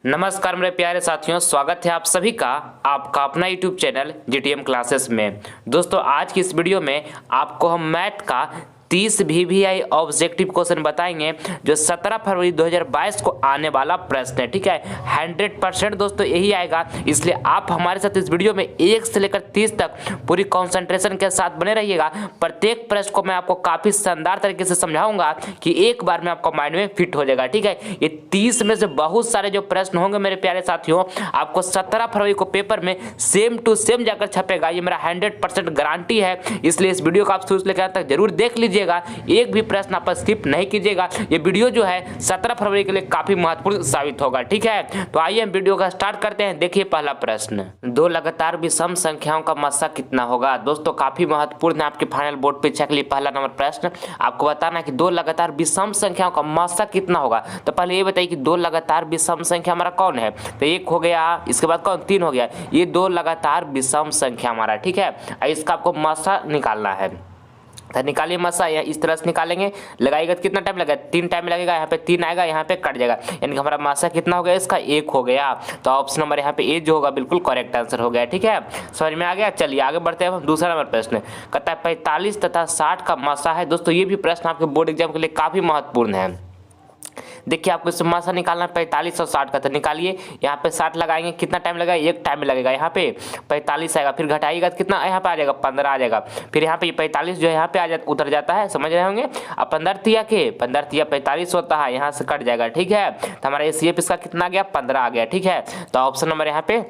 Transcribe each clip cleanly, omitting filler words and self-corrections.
नमस्कार मेरे प्यारे साथियों, स्वागत है आप सभी का आपका अपना यूट्यूब चैनल जीटीएम क्लासेस में। दोस्तों आज की इस वीडियो में आपको हम मैथ का 30 VVI ऑब्जेक्टिव क्वेश्चन बताएंगे जो 17 फरवरी 2022 को आने वाला प्रश्न है। ठीक है, 100% दोस्तों यही आएगा, इसलिए आप हमारे साथ इस वीडियो में 1 से लेकर 30 तक पूरी कंसंट्रेशन के साथ बने रहिएगा। प्रत्येक प्रश्न को मैं आपको काफी शानदार तरीके से समझाऊंगा कि एक बार में आपको माइंड में फिट हो जाएगा। ठीक है, ये 30 में से बहुत सारे जो प्रश्न होंगे मेरे प्यारे साथियों, आपको 17 फरवरी को पेपर में सेम टू सेम जाकर छपेगा, ये मेरा 100% गारंटी है। इसलिए इस वीडियो को आप शुरू से लेकर अंत तक जरूर देख लीजिए, एक भी प्रश्न आप स्किप नहीं कीजिएगा। ये वीडियो जो है 17 फरवरी के लिए काफी महत्वपूर्ण साबित होगा। ठीक है, तो आइए हम वीडियो का स्टार्ट करते हैं। देखिए पहला प्रश्न, दो लगातार विषम संख्याओं का मस्सा कितना होगा। दोस्तों काफी महत्वपूर्ण है, आपके फाइनल बोर्ड परीक्षा के लिए पहला नंबर प्रश्न। आपको बताना है कि दो लगातार विषम संख्याओं का मस्सा कितना होगा। तो पहले ये बताइए कि दो लगातार विषम संख्या हमारा कौन है। तो एक हो गया, इसके बाद कौन, तीन हो गया। ये दो लगातार विषम संख्या हमारा। ठीक है, इसका आपको मस्सा निकालना है। तो निकालिए मस्सा, इस तरह से निकालेंगे, लगाइएगा तो कितना टाइम लगेगा, 3 टाइम लगेगा। यहाँ पे 3 आएगा, यहाँ पे कट जाएगा, यानी कि हमारा मस्सा कितना हो गया, इसका 1 हो गया। तो ऑप्शन नंबर यहाँ पे ए जो होगा बिल्कुल करेक्ट आंसर हो गया। ठीक है, समझ में आ गया। चलिए आगे बढ़ते हैं। दूसरा नंबर प्रश्न कहता है 45 तथा 60 का मस्सा है। दोस्तों ये भी प्रश्न आपके बोर्ड एग्जाम के लिए काफी महत्वपूर्ण है। देखिए आपको इसमें मस्सा निकालना है 45 और 60 का। तो निकालिए, यहाँ पे 60 लगाएंगे, कितना टाइम लगेगा, 1 टाइम लगेगा। यहाँ पे 45 आएगा, फिर घटाइएगा तो कितना यहाँ पे आ जाएगा, 15 आ जाएगा। फिर यहाँ पे 45 जो है यहाँ पे आ जाता, उतर जाता है, समझ रहे होंगे। अब 15 तिया 45 होता है, यहाँ से कट जाएगा। ठीक है, तो हमारा एसीएफ इसका कितना आ गया, 15 आ गया। ठीक है, तो ऑप्शन नंबर यहाँ पे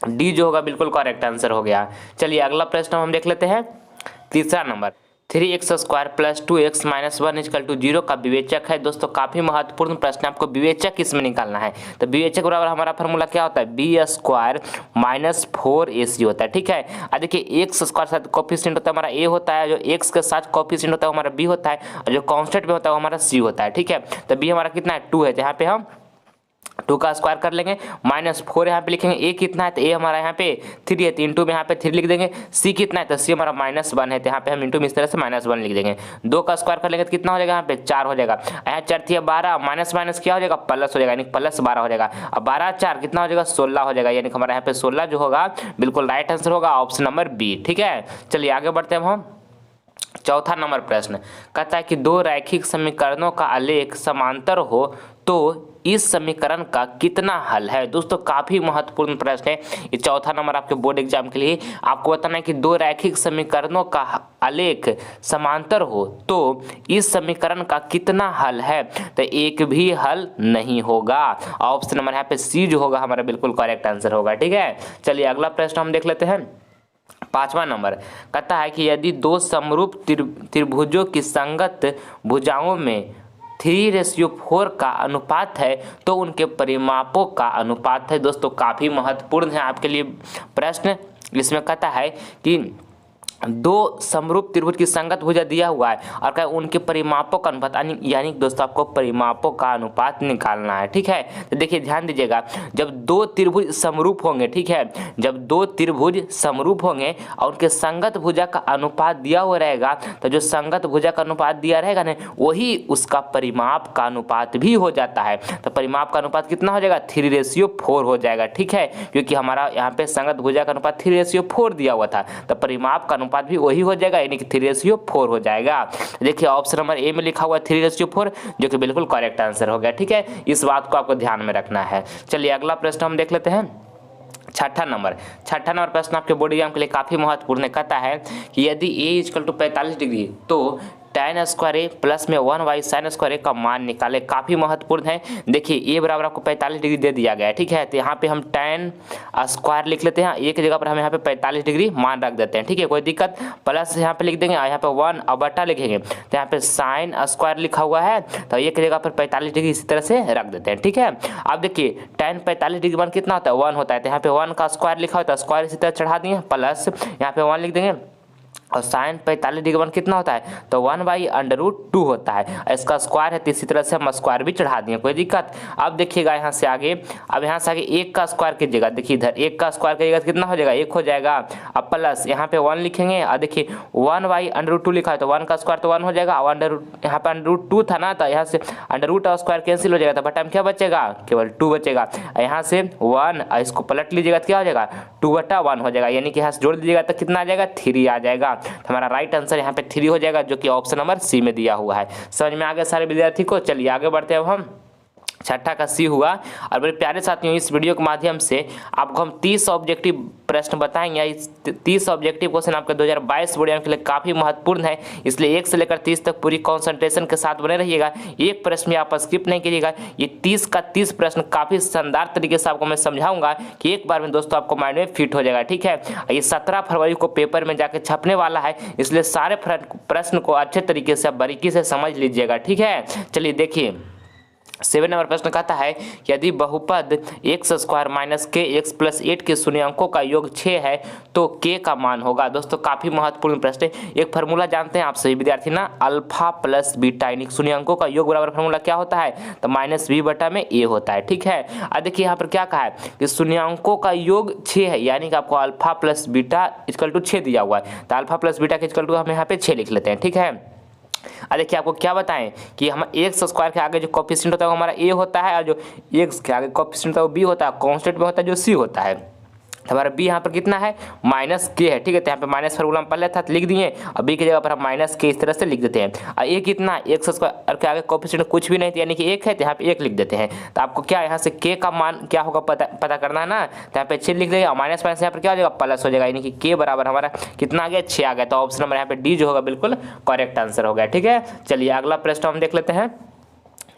डी जो होगा बिल्कुल करेक्ट आंसर हो गया। चलिए अगला प्रश्न हम देख लेते हैं। तीसरा नंबर, 3x² + 2x - 1 = 0 का विवेचक है। दोस्तों काफी महत्वपूर्ण प्रश्न, आपको विवेचक इसमें निकालना है। तो विवेचक बराबर हमारा फॉर्मूला क्या होता है, b² - 4ac होता है। ठीक है, अब देखिए x² साथ कोफिशिएंट होता है हमारा a होता है, जो x के साथ कोफिशिएंट होता है हमारा b होता है, और जो कांस्टेंट में होता है वो हमारा c होता है। ठीक है, तो b हमारा कितना है, 2 है। तो यहाँ पे हम 2 का स्क्वायर कर लेंगे, -4 यहाँ पे लिखेंगे। ए कितना है, तो ए हमारा यहाँ पे 3 है, तो इंटू में यहाँ पे 3 लिख देंगे। सी कितना है, तो सी हमारा -1 है, तो यहाँ पे हम इंटू में इस तरह से -1 लिख देंगे। 2 का स्क्वायर कर लेंगे तो कितना हो जाएगा, यहाँ पे 4 हो जाएगा। यहाँ 4 थी 12, माइनस क्या हो जाएगा, प्लस हो जाएगा, यानी प्लस 12 हो जाएगा। अब 12 4 कितना हो जाएगा, 16 हो जाएगा, यानी हमारा यहाँ पे 16 जो होगा बिल्कुल राइट आंसर होगा, ऑप्शन नंबर बी। ठीक है, चलिए आगे बढ़ते हैं हम। चौथा नंबर प्रश्न कहता है कि दो रैखिक समीकरणों का आलेख समांतर हो तो इस समीकरण का कितना हल है। दोस्तों काफी महत्वपूर्ण प्रश्न है, ये चौथा नंबर आपके बोर्ड एग्जाम के लिए। आपको बताना है कि दो रैखिक समीकरणों का आलेख समांतर हो तो इस समीकरण का कितना हल है। तो एक भी हल नहीं होगा, ऑप्शन नंबर यहाँ पे सी जो होगा हमारा बिल्कुल करेक्ट आंसर होगा। ठीक है, चलिए अगला प्रश्न हम देख लेते हैं। पांचवा नंबर कहता है कि यदि दो समरूप त्रिभुजों की संगत भुजाओं में 3:4 का अनुपात है तो उनके परिमापों का अनुपात है। दोस्तों काफी महत्वपूर्ण है आपके लिए प्रश्न। इसमें कहता है कि दो समरूप त्रिभुज की संगत भुजा दिया हुआ है और क्या उनके परिमापों का अनुपात, यानी दोस्तों आपको परिमापों का अनुपात निकालना है। ठीक है, तो देखिए ध्यान दीजिएगा, जब दो त्रिभुज समरूप होंगे, ठीक है, जब दो त्रिभुज समरूप होंगे और उनके संगत भुजा का अनुपात दिया हुआ रहेगा, तो जो संगत भुजा का अनुपात दिया रहेगा ना, वही उसका परिमाप का अनुपात भी हो जाता है। तो परिमाप का अनुपात कितना हो जाएगा, 3:4 हो जाएगा। ठीक है, क्योंकि हमारा यहाँ पे संगत भुजा का अनुपात 3:4 दिया हुआ था, तो परिमाप का अनुपात भी वही हो जाएगा, यानी कि 3:4 हो जाएगा। देखिए ऑप्शन नंबर ए में लिखा हुआ है 3:4, जो कि बिल्कुल करेक्ट आंसर हो गया। ठीक है, इस बात को आपको ध्यान में रखना है। चलिए अगला प्रश्न हम देख लेते हैं। छठा नंबर प्रश्न आपके बोर्ड एग्जाम के लिए काफी महत्वपूर्ण है। कहता है कि यदि a = 45 डिग्री तो tan² a प्लस में 1y sin² a का मान निकाले। काफी महत्वपूर्ण है। देखिए a बराबर आपको 45 डिग्री दे दिया गया है। ठीक है, तो यहाँ पे हम tan² लिख लेते हैं, एक जगह पर हम यहाँ पे 45 डिग्री मान रख देते हैं। ठीक है, कोई दिक्कत, प्लस यहाँ पे लिख देंगे, यहाँ पे 1 और बटा लिखेंगे, तो यहाँ पे sin² लिखा हुआ है, तो एक जगह पर 45 डिग्री इसी तरह से रख देते हैं। ठीक है, अब देखिए tan 45 डिग्री मान कितना होता है, 1 होता है, तो यहाँ पे 1 का स्क्वायर लिखा होता है, स्क्वायर इसी तरह चढ़ा दिए, प्लस यहाँ पे 1 लिख देंगे, और साइन 45 डिग्री वन कितना होता है, तो 1/√2 होता है। इसका स्क्वायर है तो इसी तरह से हम स्क्वायर भी चढ़ा दिए, कोई दिक्कत। अब देखिएगा यहाँ से आगे, अब यहाँ से आगे 1 का स्क्वायर कीजिएगा, देखिए इधर 1 का स्क्वायर करिएगा कितना हो जाएगा, 1 हो जाएगा। अब प्लस यहाँ पे 1 लिखेंगे और देखिए 1/√2 लिखा है तो 1 का स्क्वायर तो 1 हो जाएगा, और यहाँ पे √2 था ना, तो यहाँ से अंडर और स्क्वायर कैंसिल हो जाएगा, तो बटा में क्या बचेगा, केवल 2 बचेगा। यहाँ से 1 इसको पलट लीजिएगा तो क्या हो जाएगा, 2/1 हो जाएगा, यानी कि यहाँ से जोड़ दीजिएगा तो कितना आ जाएगा, 3 आ जाएगा। तो हमारा राइट आंसर यहाँ पे 3 हो जाएगा, जो कि ऑप्शन नंबर सी में दिया हुआ है। समझ में आ गया सारे विद्यार्थी को। चलिए आगे बढ़ते हैं अब हम। छठा का सी हुआ। और मेरे प्यारे साथियों, इस वीडियो के माध्यम से आपको हम 30 ऑब्जेक्टिव प्रश्न बताएंगे। इस 30 ऑब्जेक्टिव क्वेश्चन आपके 2022 बोर्ड एग्जाम के लिए काफ़ी महत्वपूर्ण है, इसलिए 1 से लेकर 30 तक पूरी कंसंट्रेशन के साथ बने रहिएगा। एक प्रश्न भी आप स्किप नहीं कीजिएगा। ये 30 का 30 प्रश्न काफ़ी शानदार तरीके से आपको मैं समझाऊंगा कि एक बार में दोस्तों आपको माइंड में फिट हो जाएगा, ठीक है। ये 17 फरवरी को पेपर में जाके छपने वाला है, इसलिए सारे प्रश्न को अच्छे तरीके से बारीकी से समझ लीजिएगा, ठीक है। चलिए देखिए 7 नंबर प्रश्न कहता है कि यदि बहुपद x² - kx + 8 के शून्य अंकों का योग 6 है तो k का मान होगा। दोस्तों काफी महत्वपूर्ण प्रश्न है। एक फार्मूला जानते हैं आप सभी विद्यार्थी ना, अल्फा प्लस बीटा, यानी शून्य अंकों का योग बराबर फार्मूला क्या होता है, तो -b/a होता है, ठीक है। अब देखिए यहाँ पर क्या कहा है कि शून्य अंकों का योग 6 है, यानी कि आपको अल्फा प्लस बीटा = 6 दिया हुआ है, तो अल्फा प्लस बीटा के = हम यहाँ पे 6 लिख लेते हैं, ठीक है। देखिए आपको क्या बताएं कि हम x² के आगे जो कोफिशिएंट होता है वो हमारा a होता है, और जो x के आगे कोफिशिएंट होता है वो b होता है, कांस्टेंट में होता है जो c होता है। हमारा b यहाँ पर कितना है, -k है, ठीक है। तो यहाँ पे माइनस फार्मूला में पहले था तो लिख दिए, और b की जगह पर हम -k इस तरह से लिख देते हैं। और a कितना, x² के आगे कोफिशिएंट कुछ भी नहीं था, यानी कि 1 है, तो यहाँ पे 1 लिख देते हैं। तो आपको क्या यहाँ से k का मान क्या होगा पता करना है ना, तो यहाँ पे 6 लिख देंगे, और माइनस यहाँ पर क्या हो जाएगा, प्लस हो जाएगा, यानी कि k बराबर हमारा कितना आ गया, 6 आ गया। तो ऑप्शन नंबर यहाँ पे डी जो होगा बिल्कुल करेक्ट आंसर हो गया, ठीक है। चलिए अगला प्रश्न हम देख लेते हैं।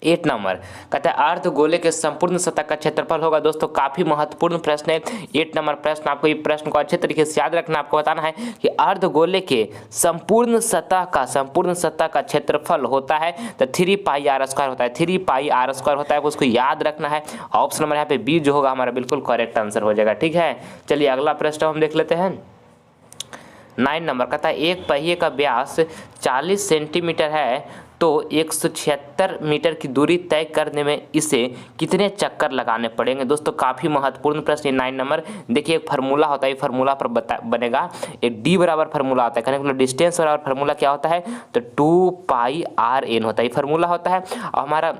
8 नंबर कहता है अर्धगोले के संपूर्ण सतह का क्षेत्रफल होगा। दोस्तों काफी महत्वपूर्ण प्रश्न है 8 नंबर प्रश्न। आपको ये प्रश्न को अच्छे तरीके से याद रखना। आपको बताना है कि अर्धगोले के संपूर्ण सतह का क्षेत्रफल होता है तो 3πr² होता है, 3πr² होता है, उसको याद रखना है। ऑप्शन नंबर यहाँ पे बी जो होगा हमारा बिल्कुल करेक्ट आंसर हो जाएगा, ठीक है। चलिए अगला प्रश्न हम देख लेते हैं। 9 नंबर कहता है एक पहिए का व्यास 40 सेंटीमीटर है तो 176 मीटर की दूरी तय करने में इसे कितने चक्कर लगाने पड़ेंगे। दोस्तों काफ़ी महत्वपूर्ण प्रश्न है 9 नंबर। देखिए एक फार्मूला होता है, फार्मूला पर बनेगा एक d बराबर फार्मूला होता है, कहने मतलब डिस्टेंस बराबर फार्मूला क्या होता है, तो 2πrn होता है, ये फार्मूला होता है। और हमारा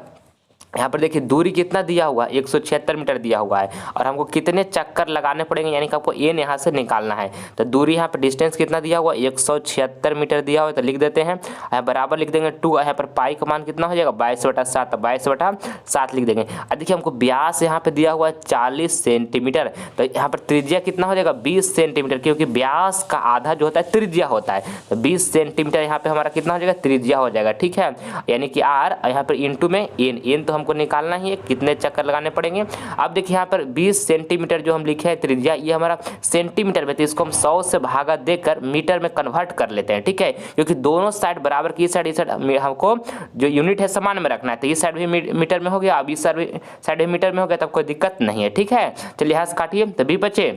यहाँ पर देखिए दूरी कितना दिया हुआ है, 176 मीटर दिया हुआ है, और हमको कितने चक्कर लगाने पड़ेंगे, यानी कि आपको एन यहाँ से निकालना है। तो दूरी यहाँ पर डिस्टेंस कितना दिया हुआ है, 176 मीटर दिया हुआ है, तो लिख देते हैं यहाँ बराबर लिख देंगे 2। यहाँ पर पाई का मान कितना हो जाएगा, 22/7, 22/7 लिख देंगे। और देखिए हमको व्यास यहाँ पे दिया हुआ है 40 सेंटीमीटर, तो यहाँ पर त्रिज्या कितना हो जाएगा, 20 सेंटीमीटर, क्योंकि व्यास का आधा जो होता है त्रिज्या होता है, तो 20 सेंटीमीटर यहाँ पे हमारा कितना हो जाएगा, त्रिज्या हो जाएगा, ठीक है। यानी कि आर यहाँ पर इंटू में एन तो हमको निकालना ही है, कितने चक्कर लगाने पड़ेंगे। अब देखिए यहाँ पर 20 सेंटीमीटर जो हम लिखे हैं त्रिज्या, ये हमारा सेंटीमीटर में, तो इसको हम 100 से भागा देकर मीटर में कन्वर्ट कर लेते हैं, ठीक है। क्योंकि दोनों साइड बराबर की, इस साइड हमको जो यूनिट है समान में रखना है, तो इस साइड भी मीटर में हो गया, अब इस साइड भी मीटर में हो गया, तब कोई दिक्कत नहीं है, ठीक है। चलिए यहाँ से काटिए तो 20 बचे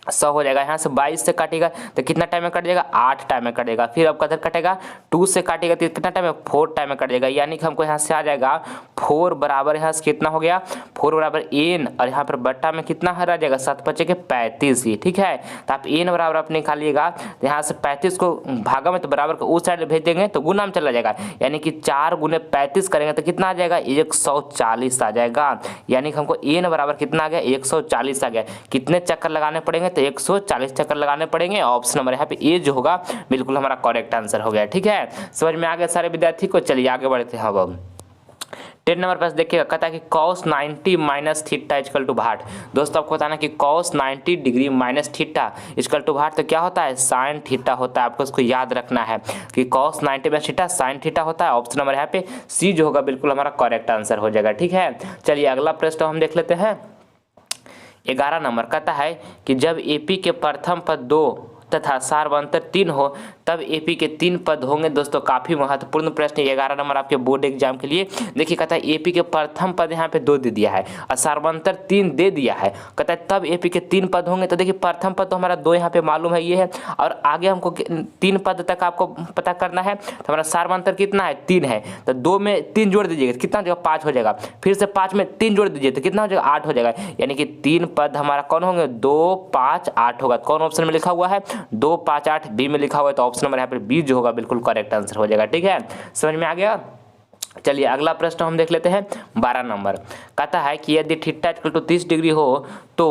100 हो जाएगा। यहाँ से 22 से काटेगा तो कितना टाइम में कट जाएगा, 8 टाइम में कटेगा। फिर अब कदर कटेगा 2 से काटेगा तो कितना टाइम में, 4 टाइम में कट जाएगा। यानी कि हमको यहाँ से आ जाएगा 4 बराबर, यहाँ से कितना हो गया, 4 बराबर एन, और यहाँ पर बट्टा में कितना आ जाएगा, 7 बचे के 35 ही, ठीक है। तो आप एन बराबर आप निकालिएगा, तो यहाँ से 35 को भागा में तो बराबर को उस साइड भेज देंगे तो गुना में चला जाएगा, यानी कि 4 × 35 करेंगे तो कितना आ जाएगा, 140 आ जाएगा। यानी कि हमको एन बराबर कितना आ गया, 140 आ गया। कितने चक्कर लगाने पड़ेंगे, तो 140 चक्कर लगाने पड़ेंगे। ऑप्शन नंबर यहाँ पे ए जो होगा बिल्कुल हमारा करेक्ट आंसर हो गया, ठीक है। समझ में आ गया सारे विद्यार्थी को। चलिए आगे बढ़ते हैं। अब 10 नंबर पास देखिएगा, कहता है कि cos 90 - थीटा = भाट। दोस्तों आपको बताना कि cos 90 डिग्री - थीटा = भाट, तो क्या होता है, साइन थीटा होता है। आपको इसको याद रखना है कि cos 90 - थीटा साइन थीटा होता है। ऑप्शन नंबर यहाँ पे सी जो होगा बिल्कुल हमारा करेक्ट आंसर हो जाएगा, ठीक है। चलिए अगला प्रश्न हम देख लेते हैं। 11 नंबर कहता है कि जब एपी के प्रथम पद 2 तथा सार्वंतर 3 हो तब एपी के 3 पद होंगे। दोस्तों काफी महत्वपूर्ण प्रश्न, 11 नंबर आपके बोर्ड एग्जाम के लिए। देखिए कहता है एपी के प्रथम पद यहाँ पे 2 दे दिया है और सार्वंतर 3 दे दिया है, कहता है तब एपी के 3 पद होंगे। तो देखिए प्रथम पद तो हमारा 2 यहाँ पे मालूम है, ये है, और आगे हमको 3 पद तक आपको पता करना है। तो हमारा सार्वंतर कितना है 3 है, तो 2 में 3 जोड़ दीजिएगा कितना हो जाएगा 5 हो जाएगा, फिर से 5 में 3 जोड़ दीजिए तो कितना हो जाएगा 8 हो जाएगा, यानी कि 3 पद हमारा कौन होंगे 2 5 8 होगा। कौन ऑप्शन में लिखा हुआ है 2 5 8 बी में लिखा हुआ है, तो ऑप्शन नंबर यहाँ पे बी जो होगा बिल्कुल करेक्ट आंसर हो जाएगा। ठीक है, समझ में आ गया। चलिए अगला प्रश्न हम देख लेते हैं 12 नंबर। कहता है कि यदि थीटा इक्वल टू 30 डिग्री हो तो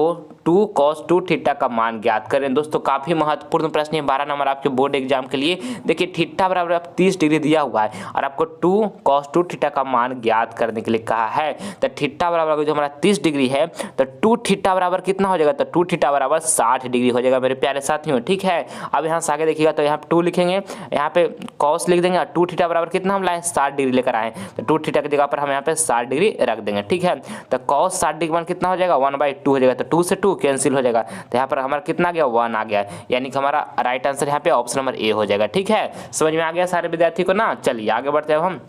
2 cos 2 थीटा का मान ज्ञात करें। दोस्तों काफी महत्वपूर्ण प्रश्न है 12 नंबर आपके बोर्ड एग्जाम के लिए। देखिए थीटा बराबर आप 30 डिग्री दिया हुआ है और आपको 2 cos 2 थीटा का मान ज्ञात करने के लिए कहा है। तो थीटा बराबर जो हमारा 30 डिग्री है तो 2 थीटा बराबर कितना हो जाएगा, तो 2 थीटा बराबर 60 डिग्री हो जाएगा मेरे प्यारे साथियों। ठीक है, अब यहाँ से आगे देखिएगा तो यहाँ 2 लिखेंगे, यहाँ पे cos लिख देंगे और 2 थीटा बराबर कितना हम लाए 60 डिग्री लेकर आए, तो 2 थीटा की जगह पर हम यहाँ पे 60 डिग्री रख देंगे। ठीक है, तो cos 60 डिग्री मान कितना हो जाएगा 1/2 हो जाएगा, तो 2 से 2 कैंसिल हो जाएगा, तो यहाँ पर हमारा कितना आ गया 1 आ गया, यानी कि हमारा राइट आंसर यहाँ पे ऑप्शन नंबर ए हो जाएगा। ठीक है, समझ में आ गया सारे विद्यार्थी को ना। चलिए आगे बढ़ते हैं हम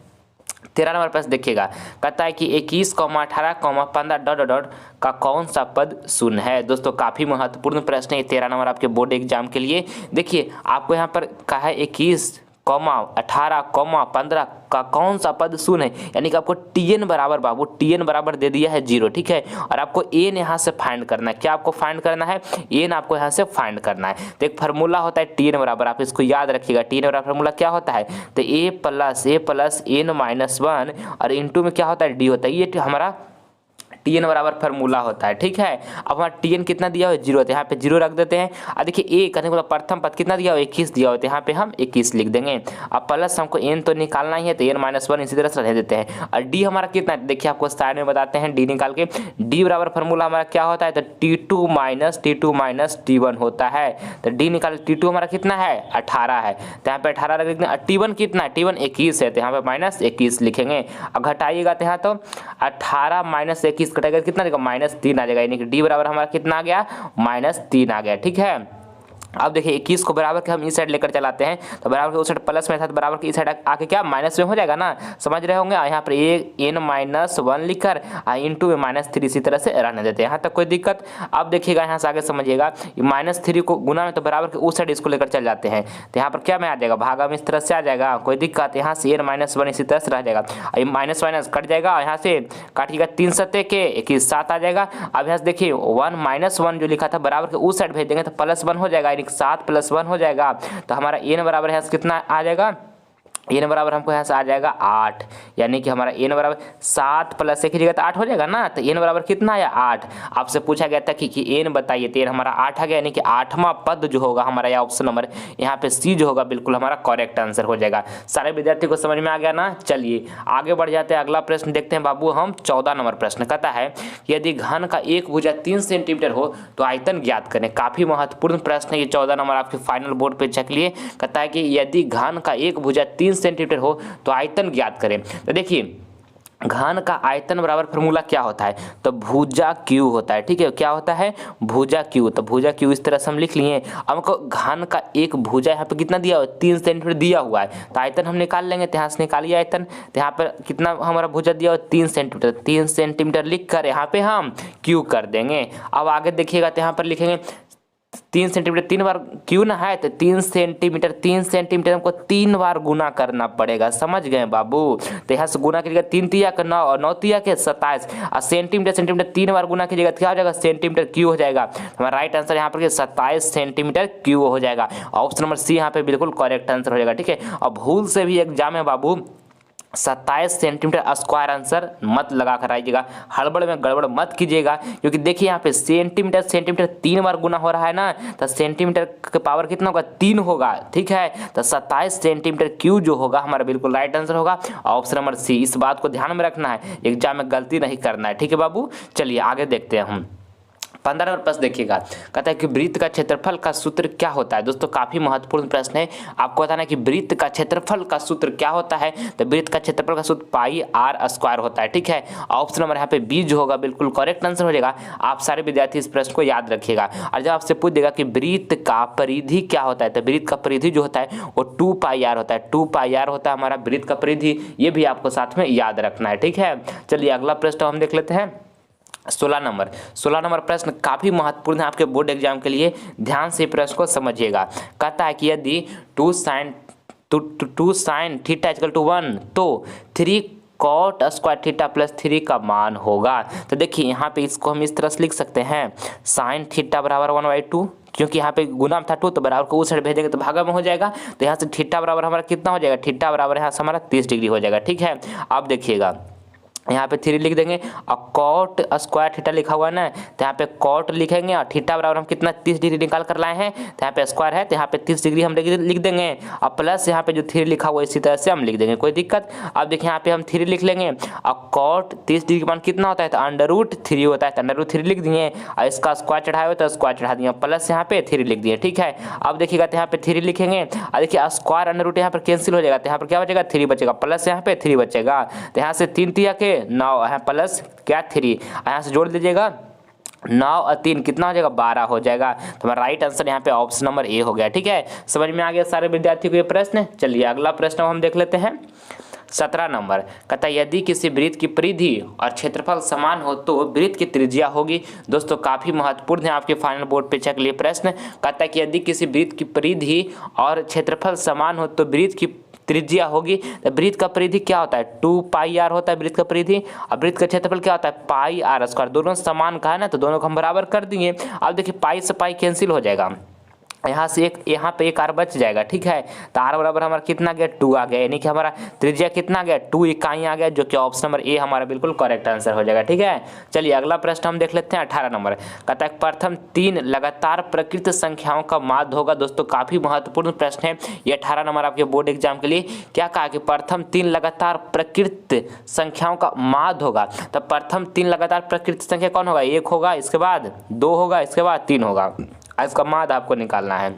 13 नंबर प्रश्न देखिएगा। कहता है कि 21, 18, 15 डॉट डॉट का कौन सा पद शून्य है। दोस्तों काफी महत्वपूर्ण प्रश्न है 13 नंबर आपके बोर्ड एग्जाम के लिए। देखिए आपको यहाँ पर कहा है 21, 18, 15 का कौन सा पद शून्य है, यानी कि आपको टीएन बराबर बाबू टीएन बराबर दे दिया है 0। ठीक है, और आपको एन यहाँ से फाइंड करना है। क्या आपको फाइंड करना है, एन आपको यहाँ से फाइंड करना है। तो एक फार्मूला होता है टीएन बराबर, आप इसको याद रखिएगा। टीएन बराबर फार्मूला क्या होता है, तो ए प्लस एन माइनस 1 और इंटू में क्या होता है डी होता है, ये हमारा टीएन बराबर फार्मूला होता है। ठीक है, अब हमारा टीएन कितना दिया हुआ है 0, तो यहाँ पे 0 रख देते हैं। और देखिए ए करने के बाद प्रथम पद कितना दिया हुआ 21 दिया हुआ है, तो यहाँ पे हम 21 लिख देंगे। अब प्लस हमको एन तो निकालना ही है, तो एन माइनस 1 इसी तरह से रह देते हैं। और डी हमारा कितना है, देखिए आपको साइड में बताते हैं डी निकाल के। डी बराबर फार्मूला हमारा क्या होता है, तो T2 माइनस T1 होता है। तो डी निकाल T2 हमारा कितना है 18 है, तो यहाँ पे 18 रख देते हैं। T1 कितना है, T1 21 है, तो यहाँ पे माइनस 21 लिखेंगे। अब घटाइएगा तो यहाँ तो 18 माइनस 21 कटेगा कितना देगा -3 आ जाएगा, यानी कि डी बराबर हमारा कितना आ गया -3 आ गया। ठीक है, अब देखिए 21 को बराबर के हम इस साइड लेकर चलाते हैं, तो बराबर के उस साइड प्लस में था, तो बराबर के इस साइड आके क्या माइनस में हो जाएगा ना, समझ रहे होंगे। यहाँ पर एन माइनस 1 लिखकर इंटू में -3 इसी तरह से रहने देते हैं, यहाँ तक कोई दिक्कत। अब देखिएगा यहाँ से आगे समझिएगा, -3 को गुना में तो बराबर के उस साइड इसको लेकर चल जाते हैं, तो यहाँ पर क्या में आ जाएगा भागा में इस तरह से आ जाएगा, कोई दिक्कत। यहाँ से एन माइनस 1 इसी तरह से रह जाएगा, माइनस माइनस कट जाएगा, यहाँ से काटिएगा 3 सत्ते के 21 7 आ जाएगा। अब यहाँ से देखिए 1 जो लिखा था बराबर के उस साइड भेज देंगे तो +1 हो जाएगा, 7 + 1 हो जाएगा। तो हमारा एन बराबर यहाँ से कितना आ जाएगा, एन बराबर हमको यहाँ से आ जाएगा 8, यानी कि हमारा एन बराबर 7 + 1 की जगह तो 8 हो जाएगा ना। तो एन बराबर कितना आया 8। आपसे पूछा गया था कि एन बताइए, तो एन हमारा 8 आ गया, यानी कि 8वां पद जो होगा हमारा या ऑप्शन नंबर यहाँ पे सी जो होगा बिल्कुल हमारा करेक्ट आंसर हो जाएगा। सारे विद्यार्थी को समझ में आ गया ना। चलिए आगे बढ़ जाते हैं, अगला प्रश्न देखते हैं बाबू हम 14 नंबर प्रश्न। कहता है यदि घन का एक भुजा 3 सेंटीमीटर हो तो आयतन ज्ञात करें। काफी महत्वपूर्ण प्रश्न है ये 14 नंबर आपके फाइनल बोर्ड परीक्षा के लिए। कहता है कि यदि घन का एक भुजा 3 सेंटीमीटर हो तो आयतन ज्ञात करें। तो देखिए घन का आयतन बराबर फार्मूला क्या होता है, तो भुजा क्यू होता है। ठीक है, क्या होता है भुजा क्यू, तो भुजा क्यू इस तरह से हम लिख लिए। हमको घन का एक भुजा यहाँ पे कितना दिया हुआ है 3 सेंटीमीटर दिया हुआ है, तो आयतन हम निकाल लेंगे। तो यहाँ से निकालिए आयतन, तो यहाँ पर कितना हमारा भुजा दिया हुआ 3 सेंटीमीटर, 3 सेंटीमीटर लिख कर यहाँ पे हम क्यू कर देंगे। अब आगे देखिएगा तो यहाँ पर लिखेंगे 3 सेंटीमीटर 3 बार क्यों ना है, तो 3 सेंटीमीटर हमको 3 बार गुना करना पड़ेगा, समझ गए बाबू। तो यहाँ से गुना कीजिएगा 3 तिया के 9 और 9 तिया के 27 और सेंटीमीटर 3 बार गुना कीजिएगा क्या हो जाएगा सेंटीमीटर क्यू हो जाएगा। हमारा राइट आंसर यहाँ पर 27 सेंटीमीटर क्यू हो जाएगा। ऑप्शन नंबर सी यहाँ पे बिल्कुल करेक्ट आंसर हो जाएगा। ठीक है, और भूल से भी एग्जाम में बाबू 27 सेंटीमीटर स्क्वायर आंसर मत लगा कर आइएगा, हड़बड़ में गड़बड़ मत कीजिएगा, क्योंकि देखिए यहाँ पे सेंटीमीटर 3 बार गुना हो रहा है ना, तो सेंटीमीटर का पावर कितना होगा 3 होगा। ठीक है, तो 27 सेंटीमीटर क्यू जो होगा हमारा बिल्कुल राइट आंसर होगा ऑप्शन नंबर सी। इस बात को ध्यान में रखना है, एग्जाम में गलती नहीं करना है। ठीक है बाबू, चलिए आगे देखते हैं हम 15 नंबर प्रश्न देखिएगा, कहता है कि वृत्त का क्षेत्रफल का सूत्र क्या होता है। दोस्तों काफी महत्वपूर्ण प्रश्न है, आपको बताना है कि वृत्त का क्षेत्रफल का सूत्र क्या होता है। तो वृत्त का क्षेत्रफल का सूत्र पाई आर स्क्वायर होता है, ठीक है। ऑप्शन नंबर यहाँ पे बी जो होगा बिल्कुल करेक्ट आंसर हो जाएगा। आप सारे विद्यार्थी इस प्रश्न को याद रखिएगा। और जब आपसे पूछ देगा कि वृत्त का परिधि क्या होता है, तो वृत्त का परिधि जो होता है वो 2 पाई आर होता है। 2 पाई आर होता है हमारा वृत्त का परिधि, ये भी आपको साथ में याद रखना है, ठीक है। चलिए अगला प्रश्न हम देख लेते हैं। 16 नंबर प्रश्न काफी महत्वपूर्ण है आपके बोर्ड एग्जाम के लिए, ध्यान से प्रश्न को समझिएगा। कहता है कि यदि 2 sin थीटा इक्वल टू 1 तो 3 cot स्क्वायर थीटा प्लस 3 का मान होगा। तो देखिए यहाँ पे इसको हम इस तरह से लिख सकते हैं, साइन थीटा बराबर 1/2, क्योंकि यहाँ पे गुना था 2 तो बराबर को उस साइड भेजेंगे तो भागा में हो जाएगा। तो यहाँ से थीटा बराबर हमारा कितना हो जाएगा, थीटा बराबर यहाँ से हमारा 30 डिग्री हो जाएगा, ठीक है। अब देखिएगा यहाँ पे 3 लिख देंगे और कॉट स्क्वायर थीटा लिखा हुआ है ना, तो यहाँ पे कॉट लिखेंगे और थीटा बराबर हम कितना 30 डिग्री निकाल कर लाए हैं, तो यहाँ पे स्क्वायर है तो यहाँ पे 30 डिग्री हम लिख देंगे और प्लस यहाँ पे जो 3 लिखा हुआ है इसी तरह से हम लिख देंगे, कोई दिक्कत। अब देखिए यहाँ पे हम 3 लिख लेंगे और कॉट 30 डिग्री का मान कितना होता है, तो √3 होता है, तो √3 लिख दिए और इसका स्क्वायर चढ़ाए तो स्क्वायर चढ़ा दिए, प्लस यहाँ पे 3 लिख दिए, ठीक है। अब देखिएगा तो यहाँ पे 3 लिखेंगे और देखिए स्क्वायर √ यहाँ पर कैंसिल हो जाएगा, तो यहाँ पर क्या बचेगा 3 बचेगा, प्लस यहाँ पे 3 बचेगा, तो यहाँ से 3 3 के 9 है प्लस क्या 3, यहाँ से जोड़ दीजिएगा 9 और 3 कितना हो जाएगा 12 हो जाएगा। तो हमारा राइट आंसर यहाँ पे ऑप्शन नंबर ए हो गया, ठीक है। समझ में आ गया सारे विद्यार्थियों को ये प्रश्न। चलिए अगला प्रश्न हम देख लेते हैं। 17 नंबर कहता है यदि किसी वृत्त की परिधि और क्षेत्रफल समान हो तो वृत्त की त्रिज्या होगी। दोस्तों काफी महत्वपूर्ण है आपके फाइनल बोर्ड परीक्षा के लिए प्रश्न। कहता है कि यदि किसी वृत्त की परिधि और क्षेत्रफल समान हो तो वृत्त की त्रिज्या होगी। तो वृत्त का परिधि क्या होता है 2 पाई आर होता है वृत्त का परिधि, और वृत्त का क्षेत्रफल क्या होता है पाई आर स्क्वायर। दोनों समान का है ना, तो दोनों को हम बराबर कर दिए। अब देखिए पाई से पाई कैंसिल हो जाएगा, यहाँ से यहाँ पे एक आर बच जाएगा, ठीक है। तो आर बराबर हमारा कितना गया 2 आ गया, यानी कि हमारा त्रिज्या कितना गया 2 इकाई आ गया, जो कि ऑप्शन नंबर ए हमारा बिल्कुल करेक्ट आंसर हो जाएगा, ठीक है। चलिए अगला प्रश्न हम देख लेते हैं। 18 नंबर कहता है प्रथम 3 लगातार प्रकृत संख्याओं का माध्य होगा। दोस्तों काफी महत्वपूर्ण प्रश्न है ये 18 नंबर आपके बोर्ड एग्जाम के लिए। क्या कहा कि प्रथम 3 लगातार प्रकृत संख्याओं का माध्य होगा। तो प्रथम 3 लगातार प्रकृत संख्या कौन होगा, 1 होगा, इसके बाद 2 होगा, इसके बाद 3 होगा। इसका माध्य आपको निकालना है।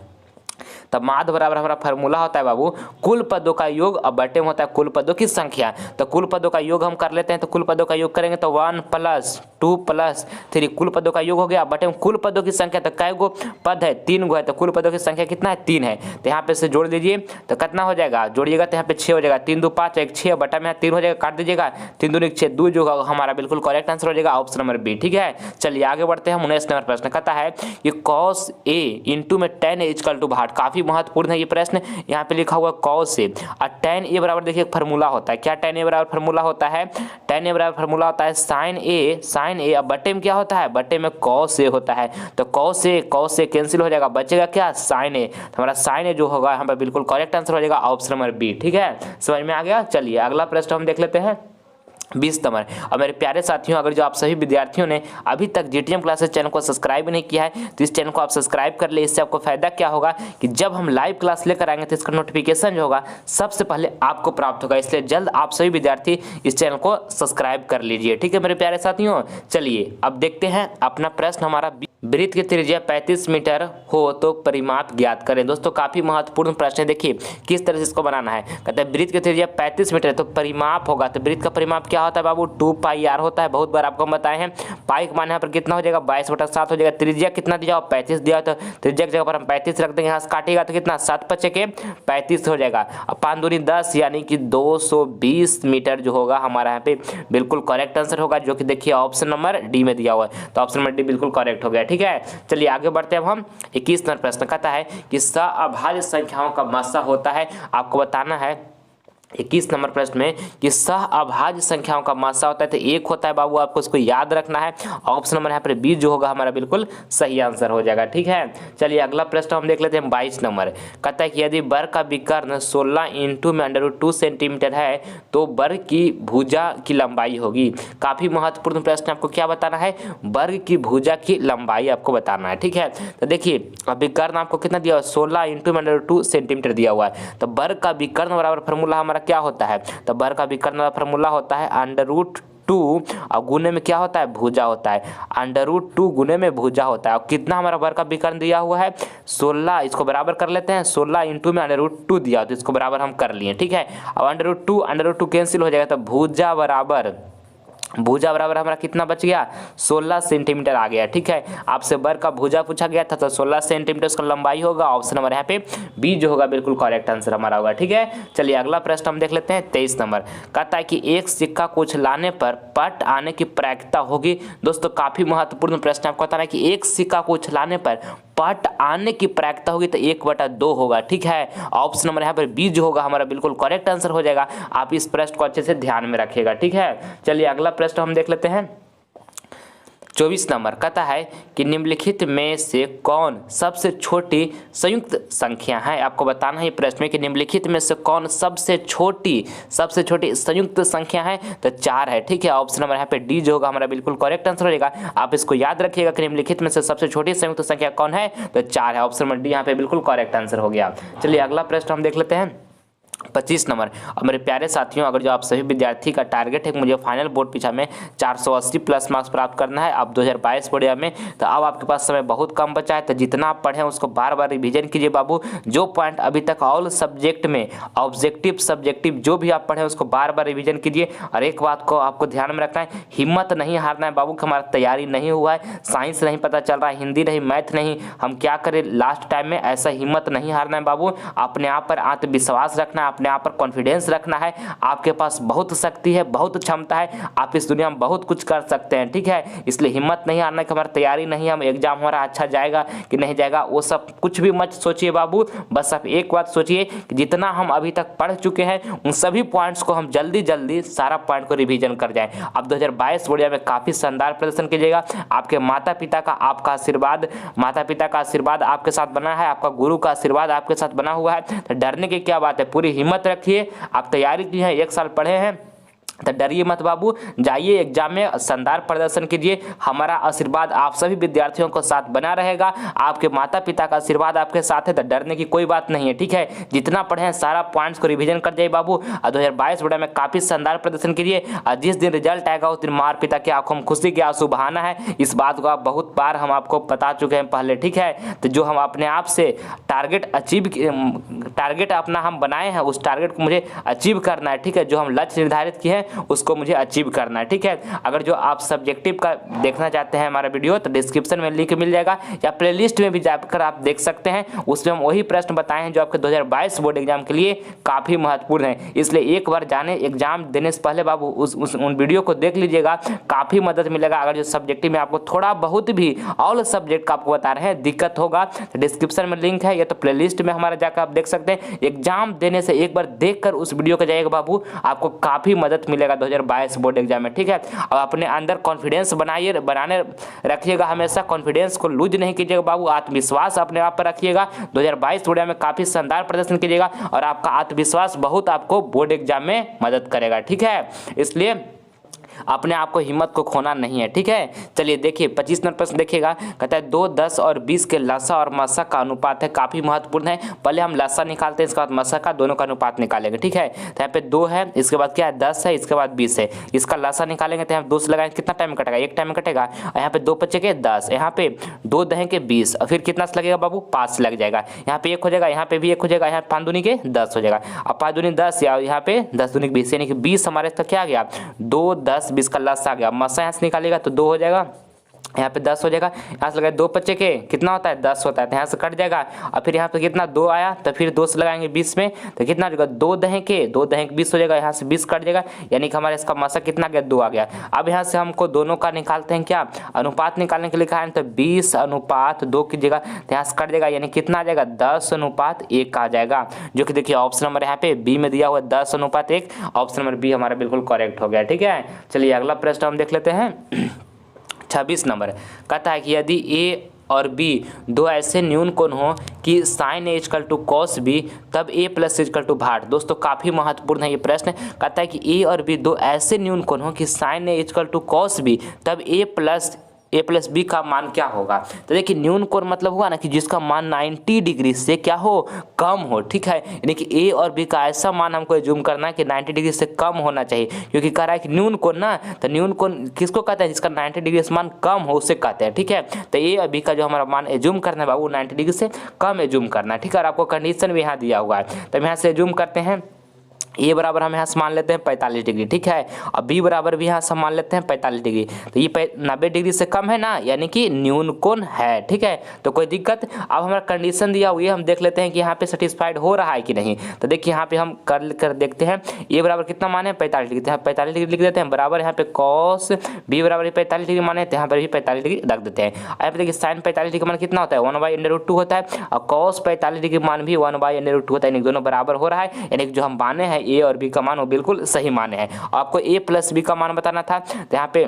तब माध्य बराबर हमारा फार्मूला होता है बाबू कुल पदों का योग और बटे में होता है कुल पदों की संख्या। तो कुल पदों का योग हम कर लेते हैं, तो कुल पदों का योग करेंगे तो 1 + 2 + 3 कुल पदों का योग हो गया। बटे में कुल पदों की संख्या, तो कै गो पद है 3 गो है, तो कुल पदों की संख्या कितना है 3 है। तो यहाँ पे से जोड़ दीजिए तो कितना हो जाएगा, जोड़िएगा तो यहाँ पे 6 हो जाएगा, 3 2 5 1 6 बटा में यहाँ 3 हो जाएगा, काट दीजिएगा 3 2 6 2 जो होगा हमारा बिल्कुल करेक्ट आंसर हो जाएगा ऑप्शन नंबर बी, ठीक है। चलिए आगे बढ़ते हैं। 19 नंबर प्रश्न कहता है कि cos a इंटू में tan a इक्वल टू भाट। काफी महत्वपूर्ण है ये प्रश्न। यहाँ पे लिखा हुआ cos a और tan a बराबर देखिए फार्मूला होता है, क्या tan a बराबर फार्मूला होता है, tan a बराबर फार्मूला होता है sin a। अब बटे में क्या होता है, बटे में cos a होता है। तो cos a कैंसिल हो जाएगा, बचेगा क्या sin a। तो हमारा sin a जो होगा यहाँ पर बिल्कुल करेक्ट आंसर हो जाएगा ऑप्शन नंबर बी, ठीक है। समझ में आ गया। चलिए अगला प्रश्न हम देख लेते हैं। 20 नंबर। और मेरे प्यारे साथियों, अगर जो आप सभी विद्यार्थियों ने अभी तक जीटीएम क्लासेस चैनल को सब्सक्राइब नहीं किया है तो इस चैनल को आप सब्सक्राइब कर ले। इससे आपको फायदा क्या होगा कि जब हम लाइव क्लास लेकर आएंगे तो इसका नोटिफिकेशन जो होगा सबसे पहले आपको प्राप्त होगा। इसलिए जल्द आप सभी विद्यार्थी इस चैनल को सब्सक्राइब कर लीजिए, ठीक है मेरे प्यारे साथियों। चलिए अब देखते हैं अपना प्रश्न। हमारा वृत्त की त्रिज्या 35 मीटर हो तो परिमाप ज्ञात करें। दोस्तों काफी महत्वपूर्ण प्रश्न है, देखिए किस तरह से इसको बनाना है। कहते हैं वृत्त की त्रिज्या 35 मीटर है तो परिमाप होगा, तो वृत्त का परिमाप क्या होता है बाबू 2 पाई आर होता है। बहुत बार आपको हम बताए हैं। पाई का मान यहाँ पर कितना हो जाएगा 22/7 हो जाएगा। त्रिज्या कितना दिया हो 35 दिया हो, तो त्रिज्या की जगह पर हम 35 रख देंगे, यहाँ से काटिएगा तो कितना 7 × 5 = 35 हो जाएगा। अब 5 दूनी 10 यानी कि 220 मीटर जो होगा हमारा यहाँ पे बिल्कुल करेक्ट आंसर होगा, जो कि देखिए ऑप्शन नंबर डी में दिया हुआ है। तो ऑप्शन नंबर डी बिल्कुल करेक्ट हो गया, ठीक है। चलिए आगे बढ़ते हैं। अब हम 21 नंबर प्रश्न कहता है कि सहअभाज्य संख्याओं का मात्रा होता है। आपको बताना है 21 नंबर प्रश्न में कि सहअभाज्य संख्याओं का मात्रा होता है तो 1 होता है बाबू, आपको इसको याद रखना है। ऑप्शन नंबर यहाँ पर बी जो होगा हमारा बिल्कुल सही आंसर हो जाएगा, ठीक है। चलिए अगला प्रश्न हम देख लेते हैं। 22 नंबर कहता है कि यदि वर्ग का विकर्ण 16 × √2 सेंटीमीटर है तो वर्ग की भुजा की लंबाई होगी। काफी महत्वपूर्ण प्रश्न। आपको क्या बताना है, वर्ग की भुजा की लंबाई आपको बताना है, ठीक है। तो देखिए विकर्ण आपको कितना दिया हुआ 16 × √2 सेंटीमीटर दिया हुआ है। तो वर्ग का विकर्ण बराबर फार्मूला हमारा क्या होता है, तो वर्ग का विकर्ण वाला फार्मूला होता है √2 2 और गुने में क्या होता है, भुजा होता है। √2 गुने में भुजा होता है। और कितना हमारा वर्ग का विकर्ण दिया हुआ है, 16। इसको बराबर कर लेते हैं, 16 इंटू में √2 दिया, तो इसको बराबर हम कर लिए, ठीक है। अब √2 कैंसिल हो जाएगा, तो भुजा बराबर हमारा कितना बच गया, 16 सेंटीमीटर आ गया, ठीक है। आपसे वर्ग का भुजा पूछा गया था, तो 16 सेंटीमीटर उसका लंबाई होगा। ऑप्शन नंबर यहाँ पे बी जो होगा बिल्कुल करेक्ट आंसर हमारा होगा, ठीक है। चलिए अगला प्रश्न हम देख लेते हैं, 23 नंबर। कहता है कि एक सिक्का को उछलाने पर पट आने की प्रायिकता होगी। दोस्तों काफी महत्वपूर्ण प्रश्न आपको बताना है कि एक सिक्का को उछलाने पर पट आने की प्रायिकता होगी, तो 1/2 होगा, ठीक है। ऑप्शन नंबर यहाँ पर बी जो होगा हमारा बिल्कुल करेक्ट आंसर हो जाएगा। आप इस प्रश्न को अच्छे से ध्यान में रखिएगा, ठीक है। चलिए अगला प्रश्न हम देख लेते हैं, 24 नंबर। कहता है कि निम्नलिखित में से कौन सबसे छोटी संयुक्त संख्या है। आपको बताना है प्रश्न में कि निम्नलिखित में से कौन सबसे छोटी संयुक्त संख्या है, तो 4 है, ठीक है। ऑप्शन नंबर यहाँ पे डी जो होगा हमारा बिल्कुल करेक्ट आंसर हो जाएगा। आप इसको याद रखिएगा कि निम्नलिखित में से सबसे छोटी संयुक्त संख्या कौन है, तो 4 है। ऑप्शन नंबर डी यहाँ पे बिल्कुल करेक्ट आंसर हो गया। चलिए अगला प्रश्न हम देख लेते हैं, 25 नंबर। और मेरे प्यारे साथियों, अगर जो आप सभी विद्यार्थी का टारगेट है कि मुझे फाइनल बोर्ड परीक्षा में 480 प्लस मार्क्स प्राप्त करना है अब 2022 बोर्ड में, तो अब आपके पास समय बहुत कम बचा है। तो जितना आप पढ़ें उसको बार बार रिवीजन कीजिए बाबू। जो पॉइंट अभी तक ऑल सब्जेक्ट में ऑब्जेक्टिव सब्जेक्टिव जो भी आप पढ़ें उसको बार बार रिवीजन कीजिए। और एक बात को आपको ध्यान में रखना है, हिम्मत नहीं हारना है बाबू कि हमारा तैयारी नहीं हुआ है, साइंस नहीं पता चल रहा है, हिंदी नहीं, मैथ नहीं, हम क्या करें लास्ट टाइम में, ऐसा हिम्मत नहीं हारना है बाबू। अपने आप पर आत्मविश्वास रखना है, अपने आप पर कॉन्फिडेंस रखना है। आपके पास बहुत शक्ति है, बहुत क्षमता है, आप इस दुनिया में बहुत कुछ कर सकते हैं, ठीक है। इसलिए हिम्मत नहीं हारना कि हमारी तैयारी नहीं, हम एग्जाम हमारा अच्छा जाएगा कि नहीं जाएगा, वो सब कुछ भी मत सोचिए बाबू। बस आप एक बात सोचिए कि जितना हम अभी तक पढ़ चुके हैं उन सभी पॉइंट्स को हम जल्दी जल्दी सारा पॉइंट को रिवीजन कर जाएं। अब 2022 बोर्ड में काफी शानदार प्रदर्शन कीजिएगा। आपके माता पिता का आशीर्वाद आपके साथ बना है, आपका गुरु का आशीर्वाद आपके साथ बना हुआ है, तो डरने की क्या बात है, पूरी हिम्मत रखिए। आप तैयारी की है, 1 साल पढ़े हैं, तो डरिए मत बाबू, जाइए एग्जाम में शानदार प्रदर्शन कीजिए। हमारा आशीर्वाद आप सभी विद्यार्थियों को साथ बना रहेगा, आपके माता पिता का आशीर्वाद आपके साथ है, तो डरने की कोई बात नहीं है, ठीक है। जितना पढ़े हैं सारा पॉइंट्स को रिवीजन कर जाइए बाबू। 2022 बोर्ड में काफी शानदार प्रदर्शन कीजिए। जिस दिन रिजल्ट आएगा उस दिन माँ पिता की आंखों में खुशी के आंसू बहाना है। इस बात को आप बहुत बार हम आपको बता चुके हैं पहले, ठीक है। तो जो हम अपने आप से टारगेट अपना हम बनाए हैं उस टारगेट को मुझे अचीव करना है, ठीक है। जो हम लक्ष्य निर्धारित किए हैं उसको मुझे अचीव करना है, ठीक है। अगर जो आप सब्जेक्टिव का देखना चाहते हैं हमारा वीडियो, तो डिस्क्रिप्शन में लिंक मिल जाएगा, या प्लेलिस्ट में भी जाकर आप देख सकते हैं। उसमें हम वही प्रश्न बताए हैं जो आपके 2022 बोर्ड एग्जाम के लिए काफी महत्वपूर्ण है। इसलिए एक बार जाने एग्जाम देने से पहले बाबू उन वीडियो को देख लीजिएगा, काफी मदद मिलेगा। अगर जो सब्जेक्टिव में आपको थोड़ा बहुत भी ऑल सब्जेक्ट का आपको बता रहे हैं दिक्कत होगा, तो डिस्क्रिप्शन में लिंक है, या तो प्लेलिस्ट में हमारा जाकर आप देख सकते हैं। एग्जाम देने से एक बार देखकर उस वीडियो को जाइएगा बाबू, आपको काफी मदद मिलेगा 2022 बोर्ड एग्जाम में, ठीक है। और अपने अंदर कॉन्फिडेंस बनाने रखिएगा, हमेशा कॉन्फिडेंस को लूज नहीं कीजिएगा बाबू, आत्मविश्वास अपने आप पर रखिएगा। 2022 बोर्ड में काफी शानदार प्रदर्शन कीजिएगा और आपका आत्मविश्वास बहुत आपको बोर्ड एग्जाम में मदद करेगा, ठीक है। इसलिए अपने आप को हिम्मत को खोना नहीं है, ठीक है। चलिए देखिए 25 नंबर प्रश्न देखिएगा। कहता है 2, 10 और 20 के लसा और मसा का अनुपात है, काफी महत्वपूर्ण है। पहले हम लसा निकालते हैं, इसके बाद मसा का, दोनों का अनुपात निकालेंगे, ठीक है। तो यहाँ पे 2 है, इसके बाद क्या है 10 है, इसके बाद 20 है। इसका लसा निकालेंगे तो यहाँ 2 से लगाएंगे, कितना टाइम कटेगा, 1 टाइम कटेगा। और यहाँ पे 2 बचे के 10, यहाँ पे 2 दहें के 20, और फिर कितना लगेगा बाबू 5 लग जाएगा। यहाँ पे 1 हो जाएगा, यहाँ पे भी 1 हो जाएगा, यहाँ 5 दूनी के 10 हो जाएगा। अब 5 दूनी 10, या यहाँ पे 10 दूनी 20, यानी कि 20 हमारे इसका क्या आ गया 2, 10, 20 का लसा आ गया। मसा यहाँ से निकालेगा तो 2 हो जाएगा, यहाँ पे 10 हो जाएगा। यहाँ से लगाए 2 बच्चे के कितना होता है 10 होता है, तो यहाँ से कट जाएगा। और फिर यहाँ पे कितना 2 आया, तो फिर 2 से लगाएंगे 20 में, तो कितना हो जाएगा 2 दहें के 20 हो जाएगा। यहाँ से 20 कट जाएगा, यानी कि हमारे इसका मसा कितना गया 2 आ गया। अब यहाँ से हमको दोनों का निकालते हैं, क्या अनुपात निकालने के लिए कहा है, तो 20:2 कीजिएगा, तो यहाँ से कट जाएगा, यानी कितना आ जाएगा 10:1 आ जाएगा। जो कि देखिए ऑप्शन नंबर यहाँ पे बी में दिया हुआ 10:1, ऑप्शन नंबर बी हमारा बिल्कुल करेक्ट हो गया, ठीक है। चलिए अगला प्रश्न हम देख लेते हैं 26 नंबर। कहता है कि यदि ए और बी 2 ऐसे न्यून कोण हो कि sin A = cos B, तब A + = भाट। दोस्तों काफ़ी महत्वपूर्ण है ये प्रश्न। कहता है कि A और B 2 ऐसे न्यून कोण हो कि sin A = cos B, तब A + ए प्लस बी का मान क्या होगा। तो देखिए न्यून कोण मतलब हुआ ना कि जिसका मान 90 डिग्री से क्या हो, कम हो, ठीक है। यानी कि ए और बी का ऐसा मान हमको एज्यूम करना है कि 90 डिग्री से कम होना चाहिए, क्योंकि कह रहा है कि न्यून कोण ना, तो न्यून कोण किसको कहते हैं, जिसका 90 डिग्री से मान कम हो उसे कहते हैं, ठीक है। तो ए और बी का जो हमारा मान एज्यूम करना है बाबू 90 डिग्री से कम एज्यूम करना है, ठीक है। और आपको कंडीशन भी यहाँ दिया हुआ है, तो हम यहाँ से एज्यूम करते हैं ए बराबर हम यहाँ से मान लेते हैं 45 डिग्री, ठीक है। और बी बराबर भी यहाँ से मान लेते हैं 45 डिग्री। तो ये 90 डिग्री से कम है ना, यानी कि न्यून कोण है, ठीक है। तो कोई दिक्कत। अब हमारा कंडीशन दिया हुआ है, हम देख लेते हैं कि यहाँ पे सेटिस्फाइड हो रहा है कि नहीं। तो देखिए यहाँ पे हम कर देखते हैं ए बराबर कितना माने 45 डिग्री, तो यहाँ 45 डिग्री लिख देते हैं, बराबर यहाँ पे कॉस बी बराबर 45 डिग्री माने, तो यहाँ पर भी 45 डिग्री रख देते हैं। यहाँ पे देखिए साइन 45 डिग्री मान कितना होता है 1/√2 होता है, और कॉस 45 डिग्री मान भी 1/√2 होता है, यानी दोनों बराबर हो रहा है, यानी जो हम माने हैं ए और बी का मान वो बिल्कुल सही माने हैं। आपको ए प्लस बी का मान बताना था, तो यहाँ पे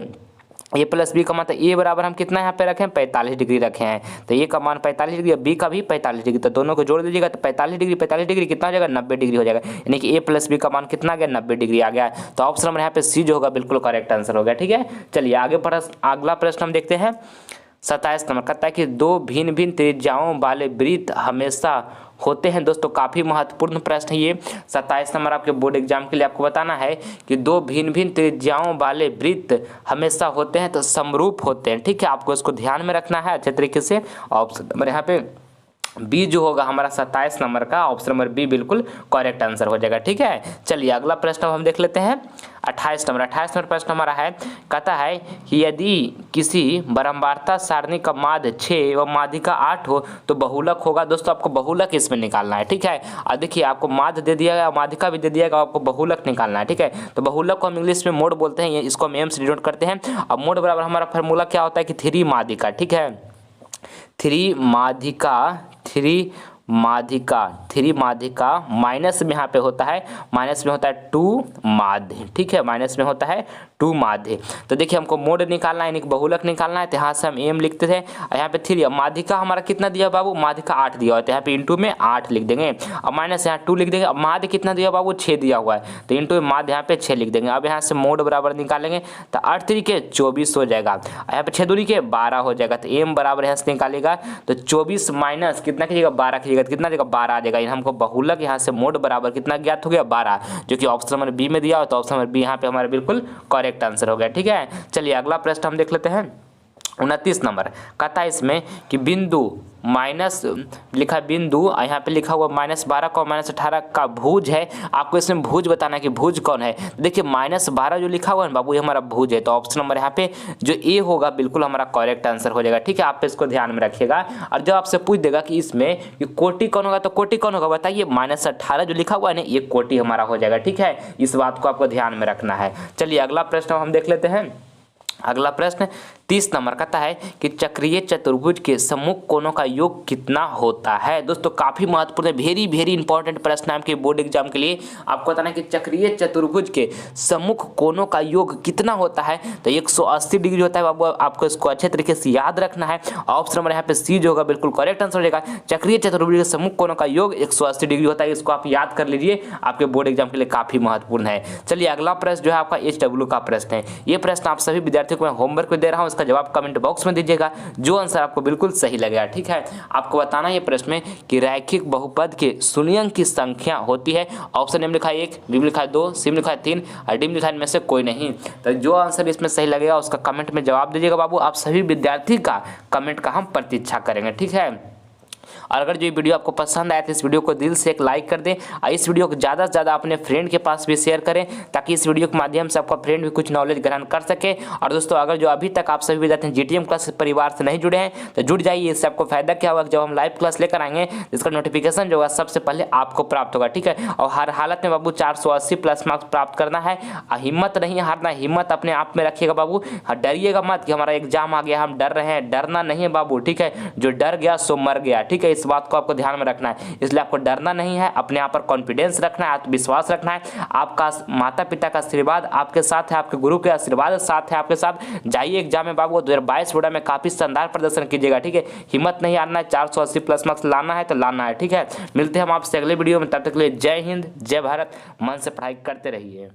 ए प्लस बी का मान, तो ए बराबर हम कितना यहाँ पे रखे हैं 45 डिग्री रखे हैं, तो ए का मान 45 डिग्री, बी का भी 45 डिग्री, तो दोनों को जोड़ दीजिएगा तो 45 डिग्री कितना हो जाएगा 90 डिग्री हो जाएगा, यानी कि ए प्लस बी का मान कितना आ गया 90 डिग्री आ गया। तो ऑप्शन नंबर यहाँ पे सी जो होगा बिल्कुल करेक्ट आंसर हो गया, ठीक है। चलिए आगे अगला प्रश्न हम देखते हैं 27 नंबर। कहता है कि दो भिन्न भिन्न त्रिज्याओं वाले वृत्त हमेशा होते हैं। दोस्तों काफ़ी महत्वपूर्ण प्रश्न है ये। 27 नंबर आपके बोर्ड एग्जाम के लिए आपको बताना है कि दो भिन्न भिन्न त्रिज्याओं वाले वृत्त हमेशा होते हैं तो समरूप होते हैं, ठीक है। आपको इसको ध्यान में रखना है अच्छे तरीके से। ऑप्शन नंबर यहाँ पे बी जो होगा हमारा 27 नंबर का, ऑप्शन नंबर बी बिल्कुल करेक्ट आंसर हो जाएगा, ठीक है। चलिए अगला प्रश्न हम देख लेते हैं 28 नंबर। 28 नंबर प्रश्न हमारा है, कहता है कि यदि किसी बारंबारता सारणी का माध्य 6 व माध्यिका 8 हो तो बहुलक होगा। दोस्तों आपको बहुलक इसमें निकालना है, ठीक है। और देखिए आपको माध्य दे दिया गया, माध्यिका भी दे दिया गया, आपको बहुलक निकालना है, ठीक है। तो बहुलक को हम इंग्लिश में मोड बोलते हैं, इसको हम एम से डिनोट करते हैं। अब मोड बराबर हमारा फार्मूला क्या होता है कि 3 माध्यिका, ठीक है। 3 माध्यिका माइनस में यहाँ पे होता है, माइनस में होता है 2 माध्य, ठीक है। माइनस में होता है 2 माध्य। तो देखिए हमको मोड निकालना है, यानी बहुलक निकालना है, तो यहाँ से हम एम लिखते थे, और यहाँ पे 3 माध्यिका हमारा कितना दिया बाबू, माध्यिका 8 दिया हुआ है, तो यहाँ पे इंटू में 8 लिख देंगे, और माइनस यहाँ 2 लिख देंगे। अब माध्य कितना दिया बाबू 6 दिया हुआ है, तो इंटू में माध्य यहाँ पे 6 लिख देंगे। अब यहाँ से मोड बराबर निकालेंगे तो 8 3 के 24 हो जाएगा, यहाँ पे 6 दूनी के 12 हो जाएगा। तो एम बराबर यहाँ से निकालेगा तो 24 माइनस कितना कीजिएगा 12 कीजिएगा, कितना देगा 12 आ जाएगा। हमको बहुलक यहाँ से मोड बराबर कितना ज्ञात हो गया 12, जो कि ऑप्शन नंबर बी में दिया हो, तो ऑप्शन नंबर बी यहाँ पे हमारा बिल्कुल करेक्ट आंसर हो गया, ठीक है। चलिए अगला प्रश्न हम देख लेते हैं 29 नंबर। कहता है इसमें कि बिंदु माइनस लिखा है बिंदु, यहाँ पे लिखा हुआ -12 का -18 का भुज है। आपको इसमें भुज बताना है कि भुज कौन है। देखिए -12 जो लिखा हुआ है बाबू ये हमारा भुज है, तो ऑप्शन नंबर यहाँ पे जो ए होगा बिल्कुल हमारा करेक्ट आंसर हो जाएगा, ठीक है। आप इसको ध्यान में रखिएगा। और जब आपसे पूछ देगा कि इसमें कि कोटि कौन होगा, तो कोटि कौन होगा बताइए, -18 जो लिखा हुआ है ना ये कोटि हमारा हो जाएगा, ठीक है। इस बात को आपको ध्यान में रखना है। चलिए अगला प्रश्न हम देख लेते हैं। अगला प्रश्न 30 नंबर कहता है कि चक्रीय चतुर्भुज के सम्मुख कोणों का योग कितना होता है। दोस्तों काफी महत्वपूर्ण है, वेरी इंपॉर्टेंट प्रश्न है आपके बोर्ड एग्जाम के लिए। आपको बताना है कि चक्रीय चतुर्भुज के सम्मुख कोणों का योग कितना होता है, तो 180 डिग्री होता है बाबू। आपको इसको अच्छे तरीके से याद रखना है। ऑप्शन नंबर यहाँ पे सी जो होगा बिल्कुल करेक्ट आंसर हो जाएगा। चक्रीय चतुर्भुज के सम्मुख कोणों का योग 180 डिग्री होता है, इसको आप याद कर लीजिए, आपके बोर्ड एग्जाम के लिए काफी महत्वपूर्ण है। चलिए अगला प्रश्न जो है आपका HW का प्रश्न है। ये प्रश्न आप सभी विद्यार्थियों को मैं होमवर्क दे रहा हूँ, इसका जवाब कमेंट बॉक्स में दीजिएगा, जो आंसर आपको बिल्कुल सही लगेगा, ठीक है। आपको बताना है ये प्रश्न में कि रैखिक बहुपद के शून्यंक की संख्या होती है। ऑप्शन एम लिखा है 1, बी में लिखा है 2, सी में लिखा है 3 और डी में लिखा है इनमें से कोई नहीं। तो जो आंसर इसमें सही लगेगा उसका कमेंट में जवाब दीजिएगा बाबू। आप सभी विद्यार्थी का कमेंट का हम प्रतीक्षा करेंगे, ठीक है। और अगर जो ये वीडियो आपको पसंद आया तो इस वीडियो को दिल से एक लाइक कर दें, और इस वीडियो को ज़्यादा से ज़्यादा अपने फ्रेंड के पास भी शेयर करें, ताकि इस वीडियो के माध्यम से आपका फ्रेंड भी कुछ नॉलेज ग्रहण कर सके। और दोस्तों अगर जो अभी तक आप सभी विद्यार्थी GTM क्लास परिवार से नहीं जुड़े हैं तो जुड़ जाइए। इससे आपको फायदा क्या होगा, जब हम लाइव क्लास लेकर आएंगे इसका नोटिफिकेशन जो होगा सबसे पहले आपको प्राप्त होगा, ठीक है। और हर हालत में बाबू 480 प्लस मार्क्स प्राप्त करना है। हिम्मत नहीं हारना, हिम्मत अपने आप में रखिएगा बाबू। डरिएगा मत कि हमारा एग्जाम आ गया हम डर रहे हैं, डरना नहीं है बाबू, ठीक है। जो डर गया सो मर गया, ठीक है। इस बात को आपको ध्यान में रखना है, इसलिए आपको डरना नहीं है, अपने आप पर कॉन्फिडेंस रखना है, आत्मविश्वास रखना है। आपका माता पिता का आशीर्वाद आपके साथ है, आपके गुरु के आशीर्वाद साथ है आपके साथ। जाइए एग्जाम में बाबू 2022 बोर्ड में काफी शानदार प्रदर्शन कीजिएगा, ठीक है। हिम्मत नहीं हारना है, 480 प्लस मार्क्स लाना है तो लाना है, ठीक है। मिलते हैं हम आपसे अगले वीडियो में, तब तक के लिए जय हिंद, जय भारत। मन से पढ़ाई करते रहिए।